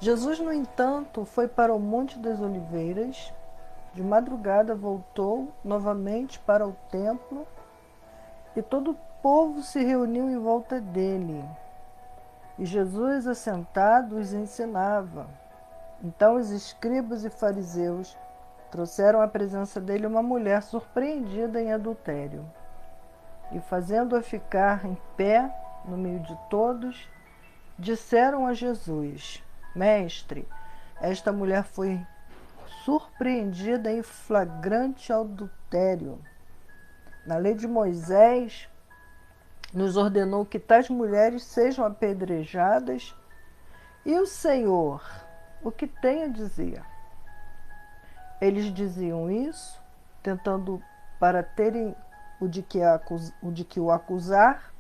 Jesus, no entanto, foi para o Monte das Oliveiras. De madrugada voltou novamente para o templo e todo o povo se reuniu em volta dele. E Jesus, assentado, os ensinava. Então os escribas e fariseus trouxeram à presença dele uma mulher surpreendida em adultério. E fazendo-a ficar em pé no meio de todos, disseram a Jesus: Mestre, esta mulher foi surpreendida em flagrante adultério. Na lei de Moisés, nos ordenou que tais mulheres sejam apedrejadas. E o Senhor, o que tem a dizer? Eles diziam isso, tentando para terem o de que o acusar,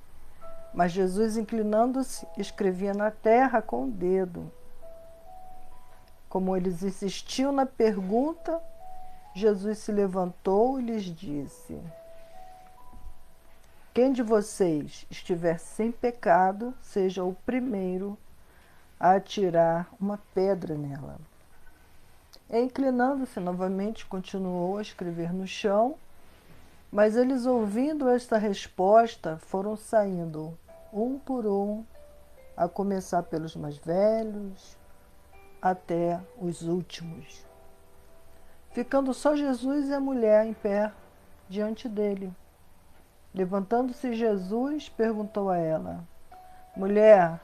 mas Jesus, inclinando-se, escrevia na terra com o dedo. Como eles insistiam na pergunta, Jesus se levantou e lhes disse: Quem de vocês estiver sem pecado, seja o primeiro a atirar uma pedra nela. E, inclinando-se novamente, continuou a escrever no chão, mas eles, ouvindo esta resposta, foram saindo, um por um, a começar pelos mais velhos, até os últimos. Ficando só Jesus e a mulher em pé diante dele. Levantando-se Jesus, perguntou a ela: Mulher,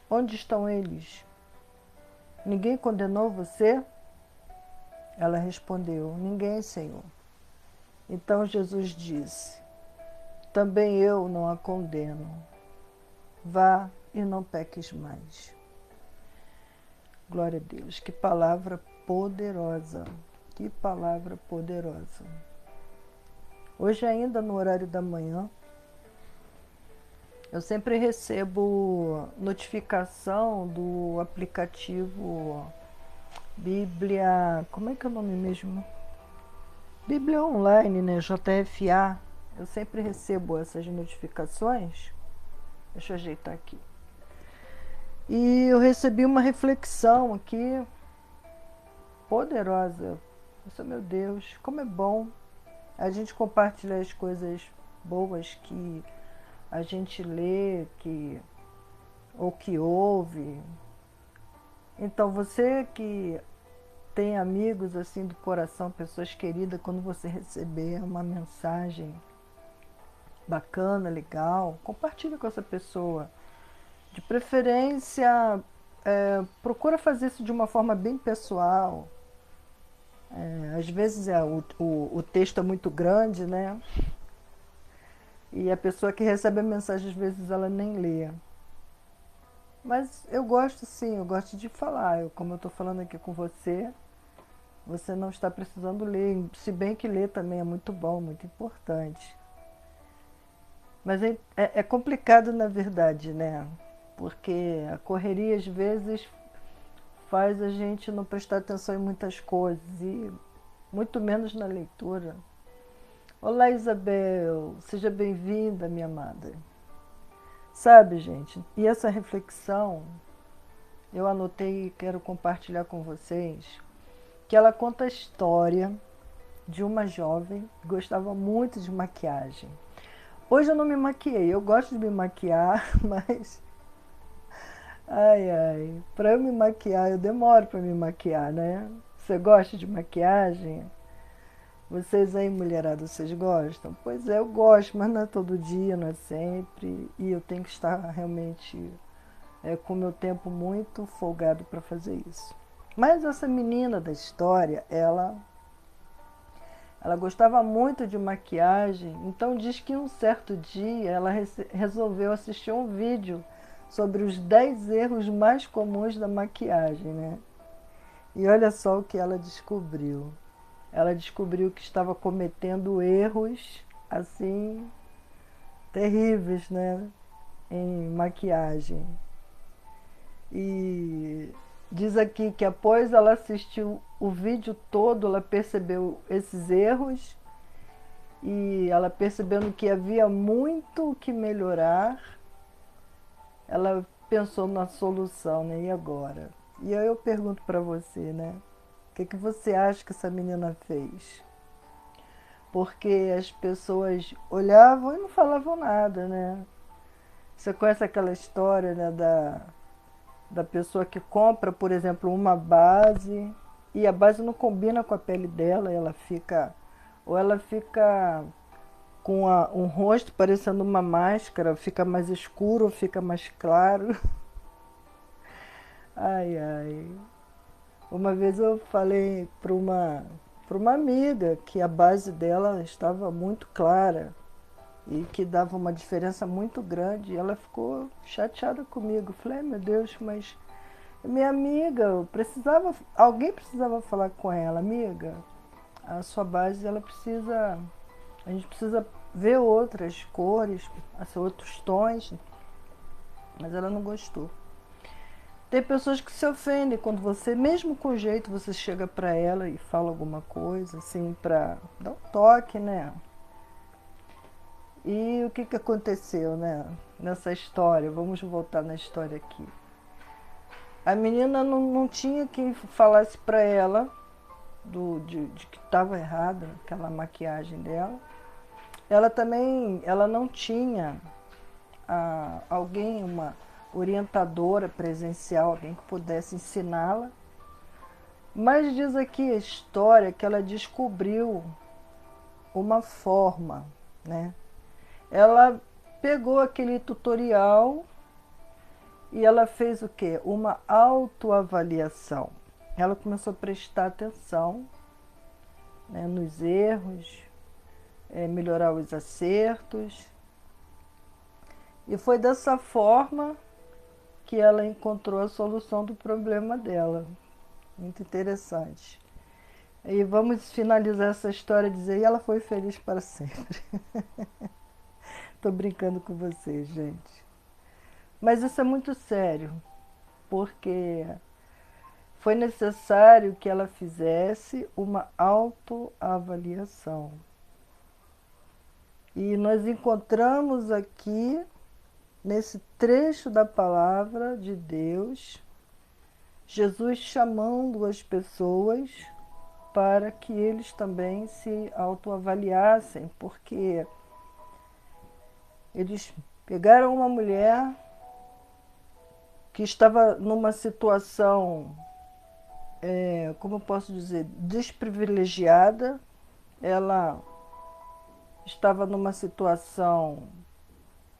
onde estão eles? Ninguém condenou você? Ela respondeu: Ninguém, Senhor. Então Jesus disse: Também eu não a condeno. Vá e não peques mais. Glória a Deus. Que palavra poderosa. Que palavra poderosa. Hoje, ainda no horário da manhã, eu sempre recebo notificação do aplicativo Bíblia. Como é que é o nome mesmo? Bíblia Online, né? JFA. Eu sempre recebo essas notificações. Deixa eu ajeitar aqui. E eu recebi uma reflexão aqui poderosa. Nossa, meu Deus, como é bom a gente compartilhar as coisas boas que a gente lê, ou que ouve. Então, você que tem amigos assim do coração, pessoas queridas, quando você receber uma mensagem bacana, legal, compartilha com essa pessoa. De preferência, procura fazer isso de uma forma bem pessoal. Às vezes o texto é muito grande, né? E a pessoa que recebe a mensagem, às vezes, ela nem lê. Mas eu gosto, sim, eu gosto de falar. Como eu estou falando aqui com você, você não está precisando ler. Se bem que ler também é muito bom, muito importante. Mas é complicado, na verdade, né? Porque a correria, às vezes, faz a gente não prestar atenção em muitas coisas, e muito menos na leitura. Olá, Isabel, seja bem-vinda, minha amada. Sabe, gente, e essa reflexão eu anotei e quero compartilhar com vocês, que ela conta a história de uma jovem que gostava muito de maquiagem. Hoje eu não me maquiei, eu gosto de me maquiar, mas ai, ai, para eu me maquiar, eu demoro para me maquiar, né? Você gosta de maquiagem? Vocês aí, mulherada, vocês gostam? Pois é, eu gosto, mas não é todo dia, não é sempre. E eu tenho que estar realmente com o meu tempo muito folgado para fazer isso. Mas essa menina da história, ela gostava muito de maquiagem, então diz que um certo dia ela resolveu assistir um vídeo sobre os 10 erros mais comuns da maquiagem, né? E olha só o que ela descobriu. Ela descobriu que estava cometendo erros assim terríveis, né, em maquiagem. E diz aqui que após ela assistir o vídeo todo, ela percebeu esses erros, e ela percebendo que havia muito o que melhorar, ela pensou na solução, né? E agora? E aí eu pergunto para você, né? O que você acha que essa menina fez? Porque as pessoas olhavam e não falavam nada, né? Você conhece aquela história, né, da pessoa que compra, por exemplo, uma base e a base não combina com a pele dela, ela fica ou ela fica com um rosto parecendo uma máscara, fica mais escuro, fica mais claro. Ai, ai. Uma vez eu falei para uma amiga que a base dela estava muito clara e que dava uma diferença muito grande. E ela ficou chateada comigo. Falei, meu Deus, mas minha amiga, alguém precisava falar com ela, amiga. A sua base, a gente precisa ver outras cores, outros tons, mas ela não gostou. Tem pessoas que se ofendem quando você, mesmo com jeito, você chega pra ela e fala alguma coisa, assim, pra dar um toque, né? E o que aconteceu, né? Nessa história, vamos voltar na história aqui. A menina não tinha quem falasse pra ela de que estava errada aquela maquiagem dela. Ela também, ela não tinha alguém, uma orientadora presencial, alguém que pudesse ensiná-la. Mas diz aqui a história que ela descobriu uma forma, né? Ela pegou aquele tutorial e ela fez o quê? Uma autoavaliação. Ela começou a prestar atenção, né, nos erros, melhorar os acertos. E foi dessa forma que ela encontrou a solução do problema dela. Muito interessante. E vamos finalizar essa história e dizer, e ela foi feliz para sempre. Tô brincando com vocês, gente. Mas isso é muito sério, porque foi necessário que ela fizesse uma autoavaliação. E nós encontramos aqui, nesse trecho da palavra de Deus, Jesus chamando as pessoas para que eles também se autoavaliassem, porque eles pegaram uma mulher que estava numa situação, como eu posso dizer, desprivilegiada. Ela estava numa situação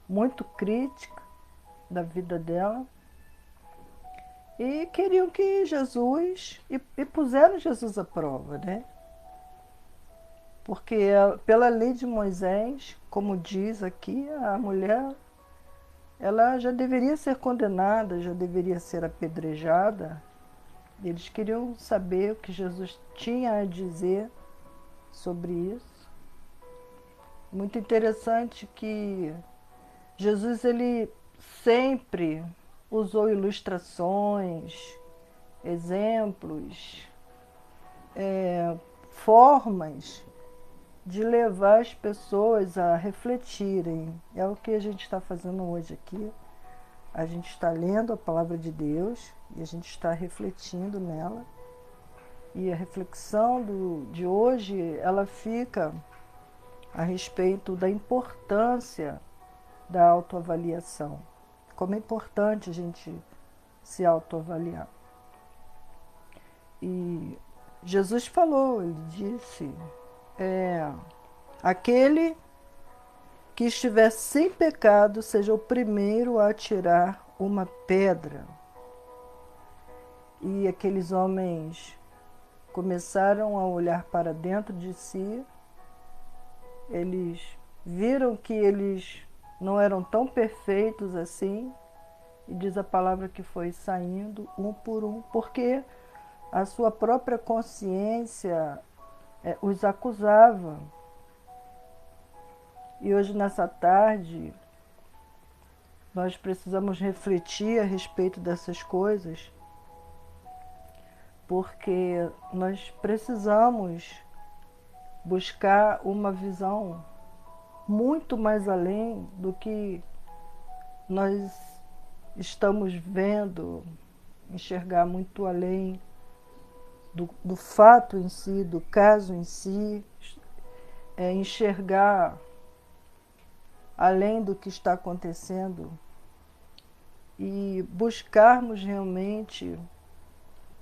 muito crítica da vida dela e queriam que Jesus, e puseram Jesus à prova, né? Porque pela lei de Moisés, como diz aqui, a mulher, ela já deveria ser condenada, já deveria ser apedrejada. Eles queriam saber o que Jesus tinha a dizer sobre isso. Muito interessante que Jesus, ele sempre usou ilustrações, exemplos, formas de levar as pessoas a refletirem. É o que a gente está fazendo hoje aqui. A gente está lendo a palavra de Deus e a gente está refletindo nela. E a reflexão de hoje, ela fica a respeito da importância da autoavaliação. Como é importante a gente se autoavaliar. E Jesus falou, ele disse, aquele que estiver sem pecado seja o primeiro a atirar uma pedra. E aqueles homens começaram a olhar para dentro de si. Eles viram que eles não eram tão perfeitos assim, e diz a palavra que foi saindo um por um, porque a sua própria consciência os acusava. E hoje, nessa tarde, nós precisamos refletir a respeito dessas coisas, porque nós precisamos buscar uma visão muito mais além do que nós estamos vendo, enxergar muito além do fato em si, do caso em si, enxergar além do que está acontecendo e buscarmos realmente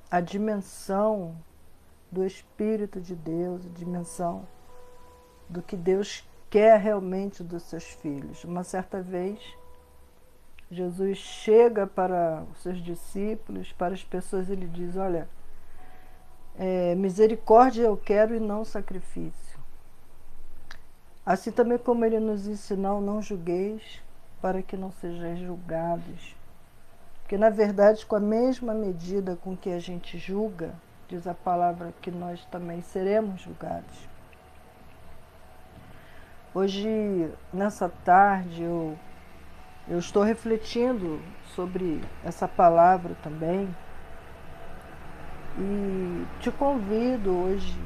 a dimensão do Espírito de Deus, a dimensão do que Deus quer realmente dos seus filhos. Uma certa vez, Jesus chega para os seus discípulos, para as pessoas, ele diz: olha, misericórdia eu quero e não sacrifício. Assim também como ele nos ensinou, não julgueis, para que não sejais julgados. Porque, na verdade, com a mesma medida com que a gente julga, diz a palavra que nós também seremos julgados. Hoje, nessa tarde, eu estou refletindo sobre essa palavra também e te convido hoje,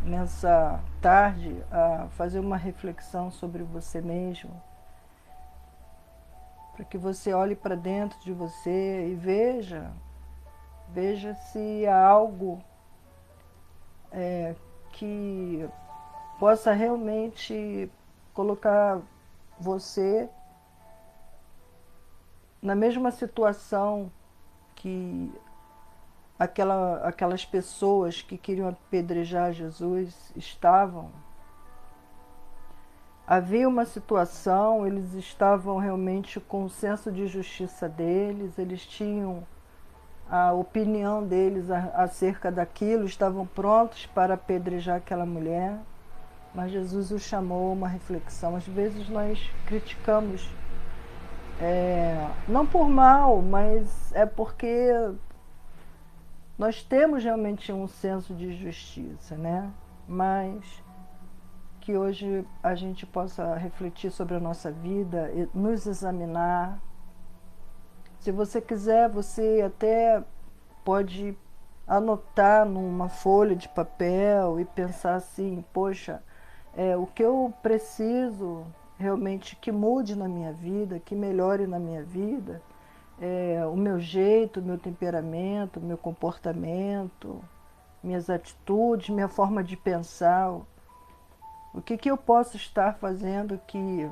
nessa tarde, a fazer uma reflexão sobre você mesmo, para que você olhe para dentro de você e veja se há algo que possa realmente colocar você na mesma situação que aquelas pessoas que queriam apedrejar Jesus estavam. Havia uma situação, eles estavam realmente com o senso de justiça deles, eles tinham a opinião deles acerca daquilo, estavam prontos para apedrejar aquela mulher, mas Jesus os chamou a uma reflexão. Às vezes nós criticamos, não por mal, mas é porque nós temos realmente um senso de justiça, né? Mas que hoje a gente possa refletir sobre a nossa vida, nos examinar. Se você quiser, você até pode anotar numa folha de papel e pensar assim: poxa, o que eu preciso realmente que mude na minha vida, que melhore na minha vida, o meu jeito, o meu temperamento, o meu comportamento, minhas atitudes, minha forma de pensar. O que eu posso estar fazendo que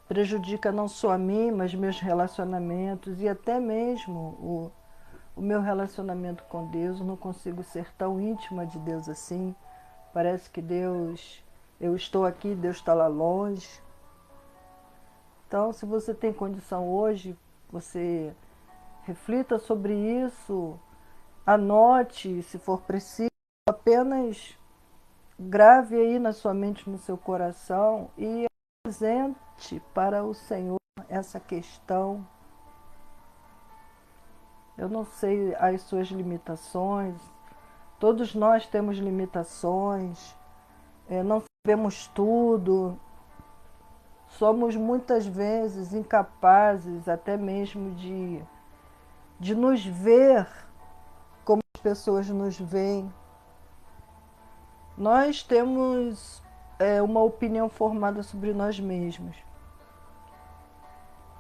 prejudica não só a mim, mas meus relacionamentos e até mesmo o meu relacionamento com Deus. Eu não consigo ser tão íntima de Deus assim. Parece que Deus, eu estou aqui, Deus está lá longe. Então, se você tem condição hoje, você reflita sobre isso, anote se for preciso, apenas grave aí na sua mente, no seu coração e apresente para o Senhor essa questão. Eu não sei as suas limitações, todos nós temos limitações, não sabemos tudo, somos muitas vezes incapazes até mesmo de nos ver como as pessoas nos veem. Nós temos uma opinião formada sobre nós mesmos.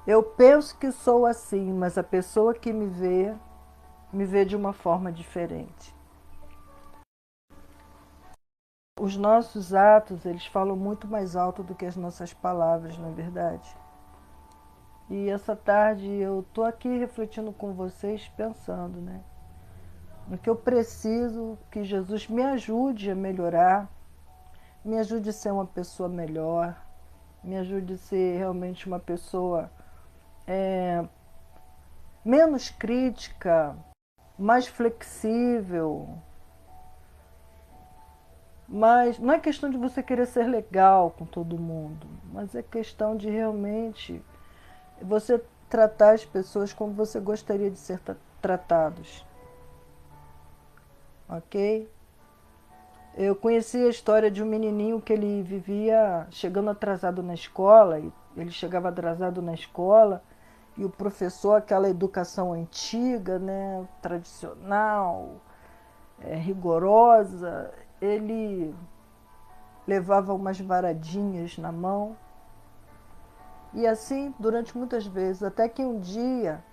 Eu penso que sou assim, mas a pessoa que me vê de uma forma diferente. Os nossos atos, eles falam muito mais alto do que as nossas palavras, não é verdade? E essa tarde eu estou aqui refletindo com vocês, pensando, né? No que eu preciso, que Jesus me ajude a melhorar, me ajude a ser uma pessoa melhor, me ajude a ser realmente uma pessoa menos crítica, mais flexível. Mas não é questão de você querer ser legal com todo mundo, mas é questão de realmente você tratar as pessoas como você gostaria de ser tratados. Ok? Eu conheci a história de um menininho que ele vivia chegando atrasado na escola, e ele chegava atrasado na escola, e o professor, aquela educação antiga, né, tradicional, rigorosa, ele levava umas varadinhas na mão E assim durante muitas vezes, até que um dia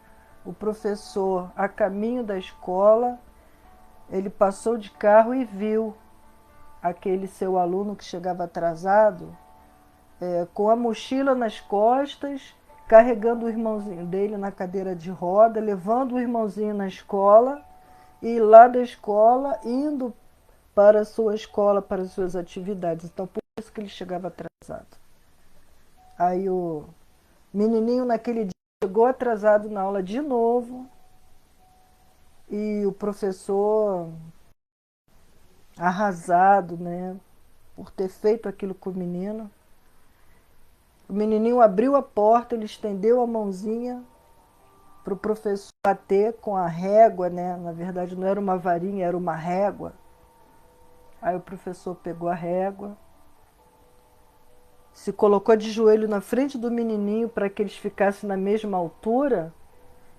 o professor, a caminho da escola, ele passou de carro e viu aquele seu aluno que chegava atrasado, com a mochila nas costas, carregando o irmãozinho dele na cadeira de roda, levando o irmãozinho na escola e lá da escola indo para a sua escola, para as suas atividades. Então, por isso que ele chegava atrasado. Aí o menininho naquele dia chegou atrasado na aula de novo e o professor, arrasado, né, por ter feito aquilo com o menininho abriu a porta, ele estendeu a mãozinha para o professor bater com a régua, né? Na verdade não era uma varinha, era uma régua. Aí o professor pegou a régua, se colocou de joelho na frente do menininho para que eles ficassem na mesma altura.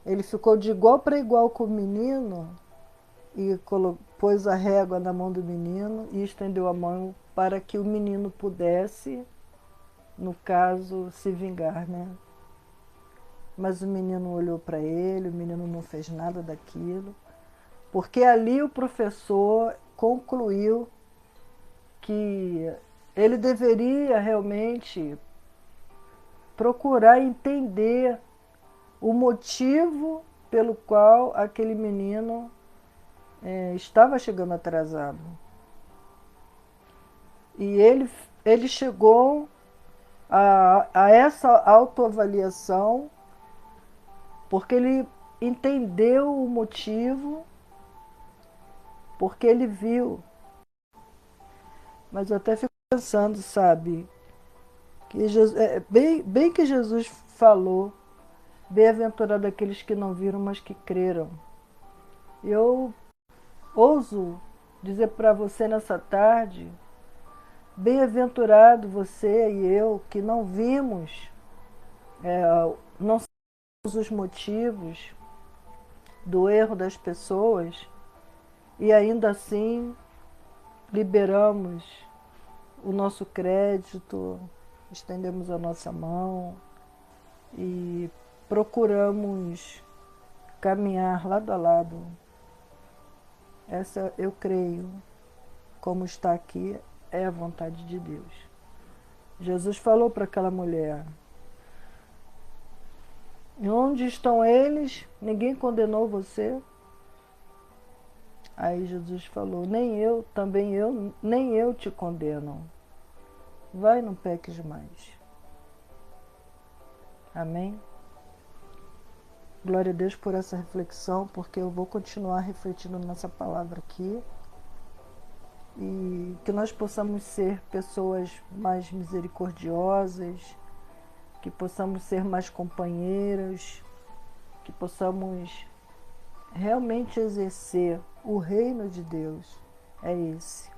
Ele ficou de igual para igual com o menino e pôs a régua na mão do menino e estendeu a mão para que o menino pudesse, no caso, se vingar, né? Mas o menino olhou para ele, o menino não fez nada daquilo, porque ali o professor concluiu que ele deveria realmente procurar entender o motivo pelo qual aquele menino estava chegando atrasado. E ele chegou a essa autoavaliação porque ele entendeu o motivo, porque ele viu. Mas eu até fico pensando, sabe, que Jesus, bem que Jesus falou, bem-aventurado aqueles que não viram, mas que creram. Eu ouso dizer para você nessa tarde, bem-aventurado você e eu que não vimos, não sabemos os motivos do erro das pessoas e ainda assim liberamos o nosso crédito, estendemos a nossa mão e procuramos caminhar lado a lado. Essa, eu creio, como está aqui, é a vontade de Deus. Jesus falou para aquela mulher: onde estão eles? Ninguém condenou você? Aí Jesus falou: nem eu, também eu, nem eu te condeno. Vai, não peques mais. Amém? Glória a Deus por essa reflexão, porque eu vou continuar refletindo nessa palavra aqui. E que nós possamos ser pessoas mais misericordiosas, que possamos ser mais companheiras, que possamos realmente exercer o reino de Deus. É esse.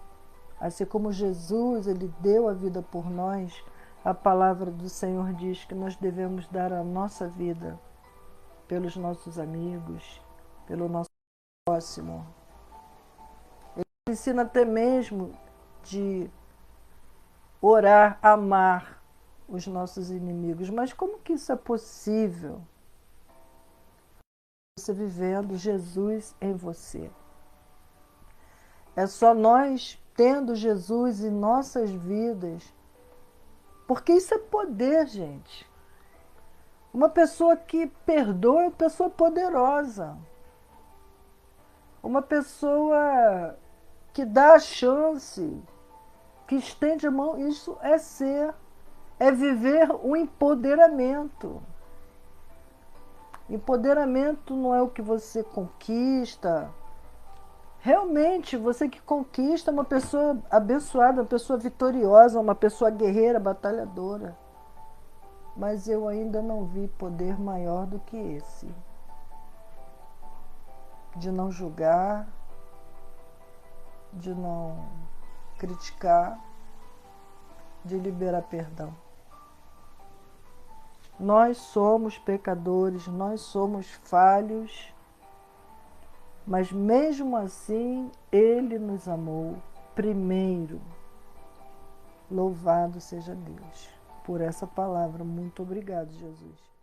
Assim como Jesus, ele deu a vida por nós, a palavra do Senhor diz que nós devemos dar a nossa vida pelos nossos amigos, pelo nosso próximo. Ele ensina até mesmo de orar, amar os nossos inimigos. Mas como que isso é possível? Você vivendo Jesus em você. É só nós tendo Jesus em nossas vidas, porque isso é poder, gente. Uma pessoa que perdoa é uma pessoa poderosa. Uma pessoa que dá a chance, que estende a mão, isso é viver o empoderamento. Empoderamento não é o que você conquista. Realmente, você que conquista uma pessoa abençoada, uma pessoa vitoriosa, uma pessoa guerreira, batalhadora. Mas eu ainda não vi poder maior do que esse. De não julgar, de não criticar, de liberar perdão. Nós somos pecadores, nós somos falhos, mas mesmo assim Ele nos amou primeiro. Louvado seja Deus por essa palavra. Muito obrigado, Jesus.